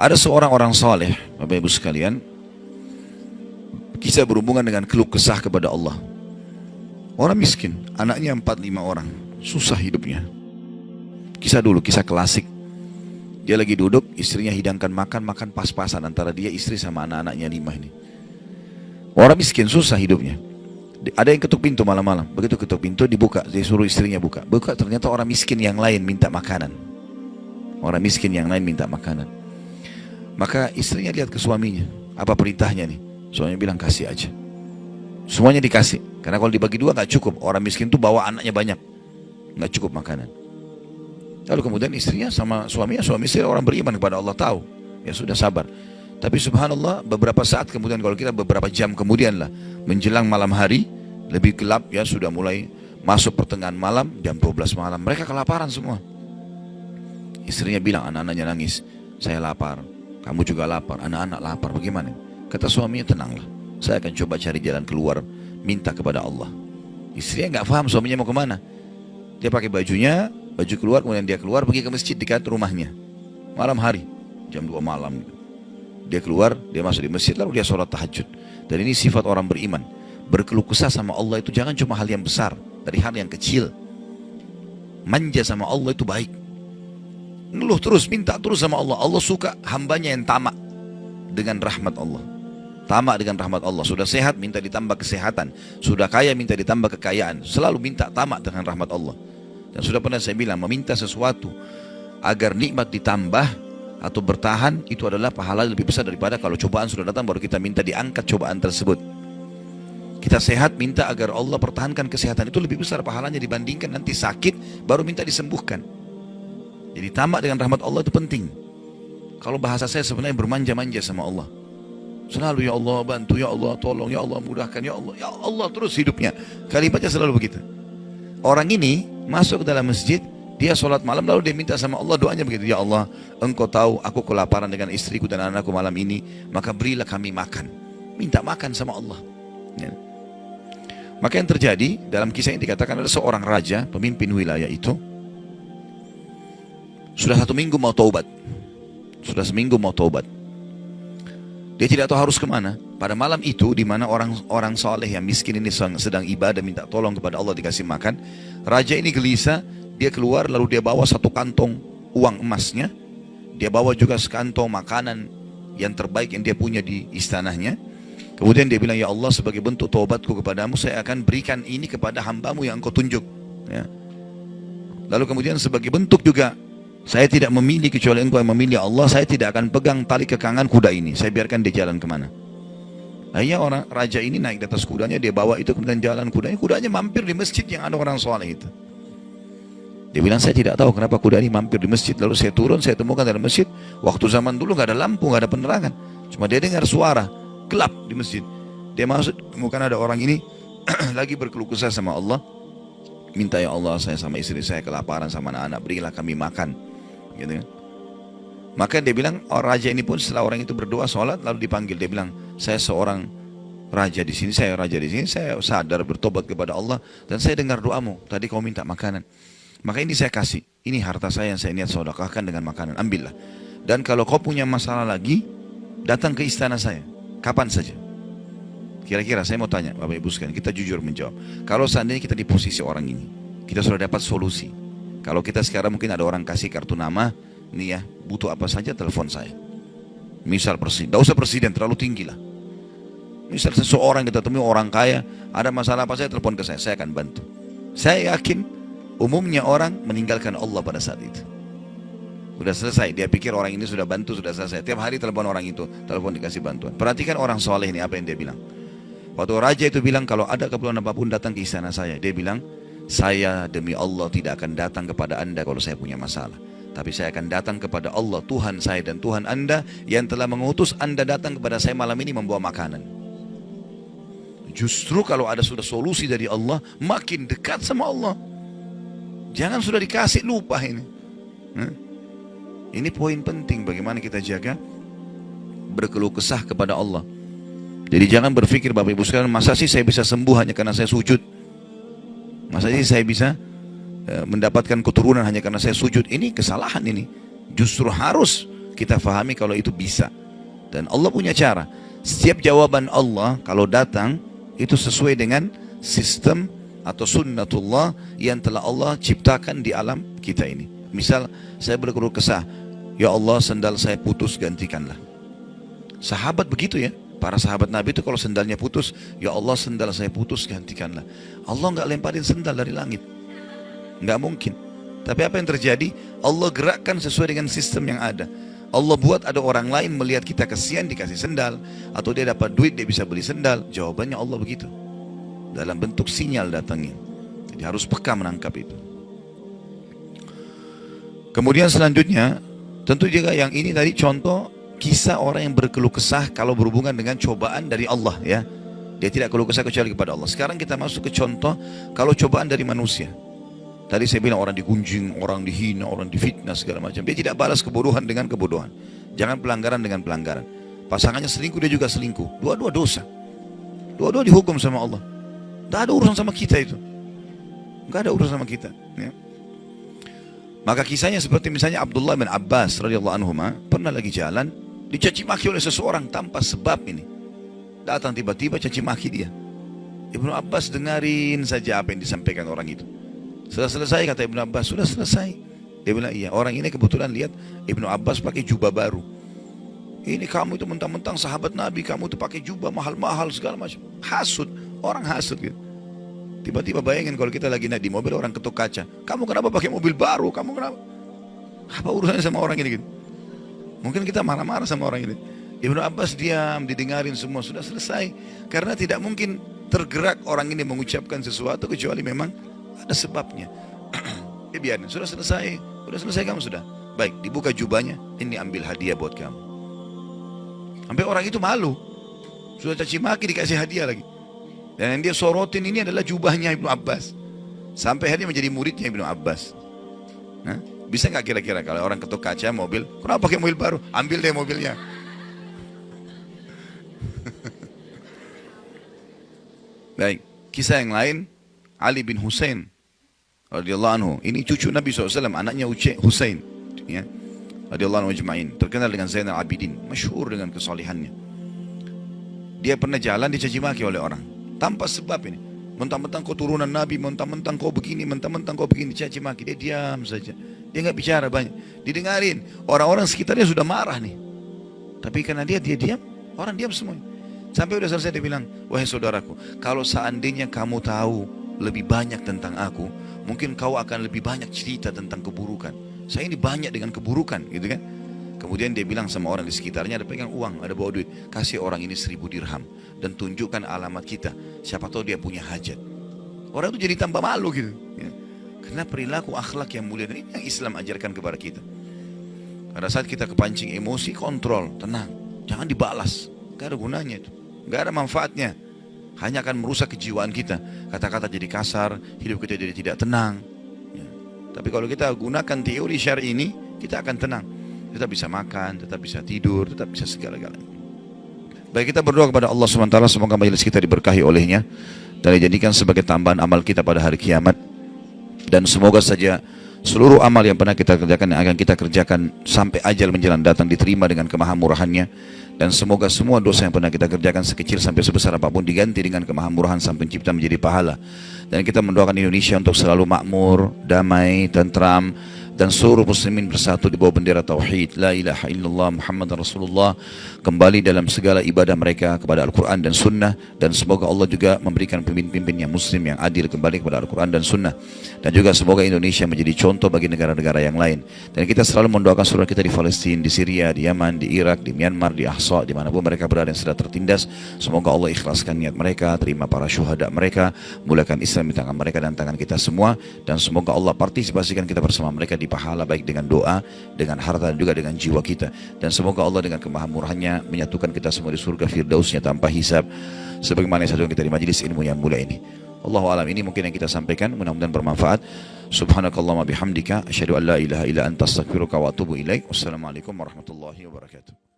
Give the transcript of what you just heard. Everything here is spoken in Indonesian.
Ada seorang orang soleh, Bapak Ibu sekalian, kisah berhubungan dengan keluh kesah kepada Allah. Orang miskin, anaknya 4-5 orang, susah hidupnya. Kisah dulu, kisah klasik. Dia lagi duduk, istrinya hidangkan makan pas-pasan antara dia, istri sama anak-anaknya 5 ini. Orang miskin, susah hidupnya. Ada yang ketuk pintu malam-malam, begitu ketuk pintu dibuka, dia suruh istrinya buka. Buka, ternyata orang miskin yang lain minta makanan. Orang miskin yang lain minta makanan. Maka istrinya lihat ke suaminya, apa perintahnya nih? Suaminya bilang kasih aja. Semuanya dikasih, karena kalau dibagi 2 gak cukup. Orang miskin tuh bawa anaknya banyak, gak cukup makanan. Lalu kemudian istrinya sama suaminya, suami istri orang beriman kepada Allah, tahu, ya sudah sabar. Tapi subhanallah, beberapa saat kemudian, kalau kita beberapa jam kemudian lah, menjelang malam hari, lebih gelap ya, sudah mulai masuk pertengahan malam, jam 12 malam, mereka kelaparan semua. Istrinya bilang, anak-anaknya nangis, saya lapar, kamu juga lapar, anak-anak lapar, bagaimana? Kata suaminya, tenanglah, saya akan coba cari jalan keluar, minta kepada Allah. Istrinya nggak paham suaminya mau kemana. Dia pakai bajunya, baju keluar, kemudian dia keluar pergi ke masjid dekat rumahnya. Malam hari, jam 2 malam. Dia keluar, dia masuk di masjid, lalu dia sholat tahajud. Dan ini sifat orang beriman. Berkeluh kesah sama Allah itu jangan cuma hal yang besar, dari hal yang kecil. Manja sama Allah itu baik. Ngeluh terus, minta terus sama Allah. Allah suka hambanya yang tamak dengan rahmat Allah. Tamak dengan rahmat Allah. Sudah sehat, minta ditambah kesehatan. Sudah kaya, minta ditambah kekayaan. Selalu minta tamak dengan rahmat Allah. Dan sudah pernah saya bilang, meminta sesuatu agar nikmat ditambah atau bertahan, itu adalah pahala lebih besar daripada kalau cobaan sudah datang baru kita minta diangkat cobaan tersebut. Kita sehat, minta agar Allah pertahankan kesehatan, itu lebih besar pahalanya dibandingkan nanti sakit baru minta disembuhkan. Jadi tamak dengan rahmat Allah itu penting. Kalau bahasa saya sebenarnya bermanja-manja sama Allah. Selalu ya Allah bantu, ya Allah tolong, ya Allah mudahkan, ya Allah terus hidupnya. Kalimatnya selalu begitu. Orang ini masuk ke dalam masjid, dia sholat malam lalu dia minta sama Allah, doanya begitu, ya Allah engkau tahu aku kelaparan dengan istriku dan anakku malam ini, maka berilah kami makan. Minta makan sama Allah ya. Maka yang terjadi dalam kisah ini dikatakan ada seorang raja, pemimpin wilayah itu, sudah 1 minggu mau taubat. Sudah seminggu mau taubat. Dia tidak tahu harus kemana. Pada malam itu, di mana orang soleh yang miskin ini sedang ibadah, minta tolong kepada Allah dikasih makan. Raja ini gelisah, dia keluar lalu dia bawa 1 kantong uang emasnya. Dia bawa juga sekantong makanan yang terbaik yang dia punya di istananya. Kemudian dia bilang, ya Allah sebagai bentuk taubatku kepadamu, saya akan berikan ini kepada hambamu yang engkau tunjuk ya. Lalu kemudian sebagai bentuk juga, saya tidak memilih kecuali engkau yang memilih, Allah saya tidak akan pegang tali kekangan kuda ini, saya biarkan dia jalan kemana. Akhirnya orang raja ini naik di atas kudanya, dia bawa itu kemudian jalan kudanya, kudanya mampir di masjid yang ada orang soleh itu. Dia bilang, saya tidak tahu kenapa kuda ini mampir di masjid, lalu saya turun, saya temukan dalam masjid, waktu zaman dulu gak ada lampu, gak ada penerangan, cuma dia dengar suara, gelap di masjid. Dia masuk, temukan ada orang ini lagi berkeluh kesah sama Allah, minta ya Allah saya sama istri saya kelaparan sama anak-anak, berilah kami makan gitu kan. Maka dia bilang, raja ini pun setelah orang itu berdoa sholat lalu dipanggil, dia bilang, saya seorang raja di sini, saya raja di sini, saya sadar bertobat kepada Allah dan saya dengar doamu tadi kau minta makanan, maka ini saya kasih, ini harta saya yang saya niat sedekahkan dengan makanan, ambillah. Dan kalau kau punya masalah lagi, datang ke istana saya kapan saja. Kira-kira saya mau tanya Bapak Ibu sekalian, kita jujur menjawab, kalau seandainya kita di posisi orang ini, kita sudah dapat solusi. Kalau kita sekarang mungkin ada orang kasih kartu nama, nih ya, butuh apa saja telepon saya. Misal presiden, tidak usah presiden, terlalu tinggi lah. Misal seseorang kita temui orang kaya, ada masalah apa saya telepon ke saya akan bantu. Saya yakin umumnya orang meninggalkan Allah pada saat itu. Sudah selesai, dia pikir orang ini sudah bantu, sudah selesai. Tiap hari telepon orang itu, telepon dikasih bantuan. Perhatikan orang soleh ini apa yang dia bilang. Waktu raja itu bilang, kalau ada keperluan apapun datang ke istana saya. Dia bilang, saya demi Allah tidak akan datang kepada anda kalau saya punya masalah. Tapi saya akan datang kepada Allah, Tuhan saya dan Tuhan anda yang telah mengutus anda datang kepada saya malam ini membawa makanan. Justru kalau ada sudah solusi dari Allah, makin dekat sama Allah. Jangan sudah dikasih lupa ini. Ini poin penting bagaimana kita jaga berkeluh kesah kepada Allah. Jadi jangan berpikir Bapak Ibu sekalian, masa sih saya bisa sembuh hanya karena saya sujud? Masa sih saya bisa mendapatkan keturunan hanya karena saya sujud? Ini kesalahan ini. Justru harus kita fahami kalau itu bisa. Dan Allah punya cara. Setiap jawaban Allah kalau datang itu sesuai dengan sistem atau sunnatullah yang telah Allah ciptakan di alam kita ini. Misal saya berkeluh kesah, ya Allah sendal saya putus, gantikanlah. Sahabat begitu ya. Para sahabat Nabi itu kalau sendalnya putus, ya Allah sendal saya putus, gantikanlah. Allah nggak lemparin sendal dari langit. Nggak mungkin. Tapi apa yang terjadi? Allah gerakkan sesuai dengan sistem yang ada. Allah buat ada orang lain melihat kita kesian dikasih sendal, atau dia dapat duit dia bisa beli sendal. Jawabannya Allah begitu. Dalam bentuk sinyal datangnya. Jadi harus peka menangkap itu. Kemudian selanjutnya, tentu juga yang ini tadi contoh kisah orang yang berkeluh kesah kalau berhubungan dengan cobaan dari Allah ya. Dia tidak keluh kesah kecuali kepada Allah. Sekarang kita masuk ke contoh kalau cobaan dari manusia. Tadi saya bilang orang digunjing, orang dihina, orang difitnah segala macam. Dia tidak balas kebodohan dengan kebodohan. Jangan pelanggaran dengan pelanggaran. Pasangannya selingkuh, dia juga selingkuh. Dua-dua dosa. Dua-dua dihukum sama Allah. Tidak ada urusan sama kita itu. Tidak ada urusan sama kita. Ya. Maka kisahnya seperti misalnya Abdullah bin Abbas radhiyallahu anhu pernah lagi jalan, dicaci maki oleh seseorang tanpa sebab ini. Datang tiba-tiba caci maki dia. Ibnu Abbas dengarin saja apa yang disampaikan orang itu. Sudah selesai kata Ibnu Abbas, sudah selesai. Dia bilang iya, orang ini kebetulan lihat Ibnu Abbas pakai jubah baru. Ini kamu itu mentang-mentang sahabat Nabi, kamu itu pakai jubah mahal-mahal segala macam. Hasud, orang hasud gitu. Tiba-tiba bayangin kalau kita lagi naik di mobil, orang ketuk kaca. Kamu kenapa pakai mobil baru? Kamu kenapa? Apa urusannya sama orang ini gitu? Mungkin kita marah-marah sama orang ini. Ibnu Abbas diam, didengarin semua, sudah selesai. Karena tidak mungkin tergerak orang ini mengucapkan sesuatu kecuali memang ada sebabnya. Ya biarin, sudah selesai kamu sudah. Baik, dibuka jubahnya, ini ambil hadiah buat kamu. Sampai orang itu malu. Sudah caci maki dikasih hadiah lagi. Dan yang dia sorotin ini adalah jubahnya Ibnu Abbas. Sampai hadiah menjadi muridnya Ibnu Abbas. Nah, bisa nggak kira-kira kalau orang ketuk kaca mobil, kenapa pakai mobil baru? Ambil deh mobilnya. Baik, kisah yang lain, Ali bin Husain radhiyallahu anhu. Ini cucu Nabi SAW, anaknya Husain ya, radhiyallahu anhu ajma'in. Terkenal dengan Zainal Abidin, masyhur dengan kesalihannya. Dia pernah jalan dicaci maki oleh orang tanpa sebab ini. Mentang-mentang kau turunan Nabi, mentang-mentang kau begini, mentang-mentang kau begini, caci maki. Dia diam saja. Dia nggak bicara banyak. Didengarin. Orang-orang sekitarnya sudah marah nih. Tapi karena dia diam, orang diam semua. Sampai udah selesai dia bilang, wahai saudaraku, kalau seandainya kamu tahu lebih banyak tentang aku, mungkin kau akan lebih banyak cerita tentang keburukan. Saya ini banyak dengan keburukan, gitu kan? Kemudian dia bilang sama orang di sekitarnya, ada pegang uang, ada bawa duit, kasih orang ini 1000 dirham dan tunjukkan alamat kita. Siapa tahu dia punya hajat. Orang itu jadi tambah malu gitu. Ya. Karena perilaku akhlak yang mulia, dan ini yang Islam ajarkan kepada kita. Pada saat kita kepancing emosi, kontrol, tenang, jangan dibalas. Gak ada gunanya itu, gak ada manfaatnya. Hanya akan merusak kejiwaan kita. Kata-kata jadi kasar, hidup kita jadi tidak tenang. Ya. Tapi kalau kita gunakan teori syar'i ini, kita akan tenang. Tetap bisa makan, tetap bisa tidur, tetap bisa segala-galanya. Baik, kita berdoa kepada Allah SWT, semoga majelis kita diberkahi olehnya dan dijadikan sebagai tambahan amal kita pada hari kiamat. Dan semoga saja seluruh amal yang pernah kita kerjakan, yang akan kita kerjakan sampai ajal menjelang datang, diterima dengan kemahamurahannya. Dan semoga semua dosa yang pernah kita kerjakan sekecil sampai sebesar apapun diganti dengan kemahamurahan Sang Pencipta menjadi pahala. Dan kita mendoakan Indonesia untuk selalu makmur, damai, tentram, dan seluruh muslimin bersatu di bawah bendera tauhid la ilaha illallah Muhammad Rasulullah, kembali dalam segala ibadah mereka kepada Al-Quran dan Sunnah. Dan semoga Allah juga memberikan pemimpin-pemimpin yang muslim, yang adil, kembali kepada Al-Quran dan Sunnah. Dan juga semoga Indonesia menjadi contoh bagi negara-negara yang lain. Dan kita selalu mendoakan saudara kita di Palestina, di Syria, di Yaman, di Irak, di Myanmar, di Ahsa, dimanapun mereka berada yang sudah tertindas. Semoga Allah ikhlaskan niat mereka, terima para syuhada mereka, mulakan Islam di tangan mereka dan tangan kita semua. Dan semoga Allah partisipasikan kita bersama mereka di pahala, baik dengan doa, dengan harta, dan juga dengan jiwa kita. Dan semoga Allah dengan kemahamurahannya menyatukan kita semua di surga firdausnya tanpa hisab, sebagaimana yang kita di majelis ilmu yang mulia ini. Allahu alam, ini mungkin yang kita sampaikan, mudah-mudahan bermanfaat. Subhanakallahumma bihamdika, asyhadu an la ilaha illa anta, astaghfiruka wa atubu ilaik. Wassalamualaikum warahmatullahi wabarakatuh.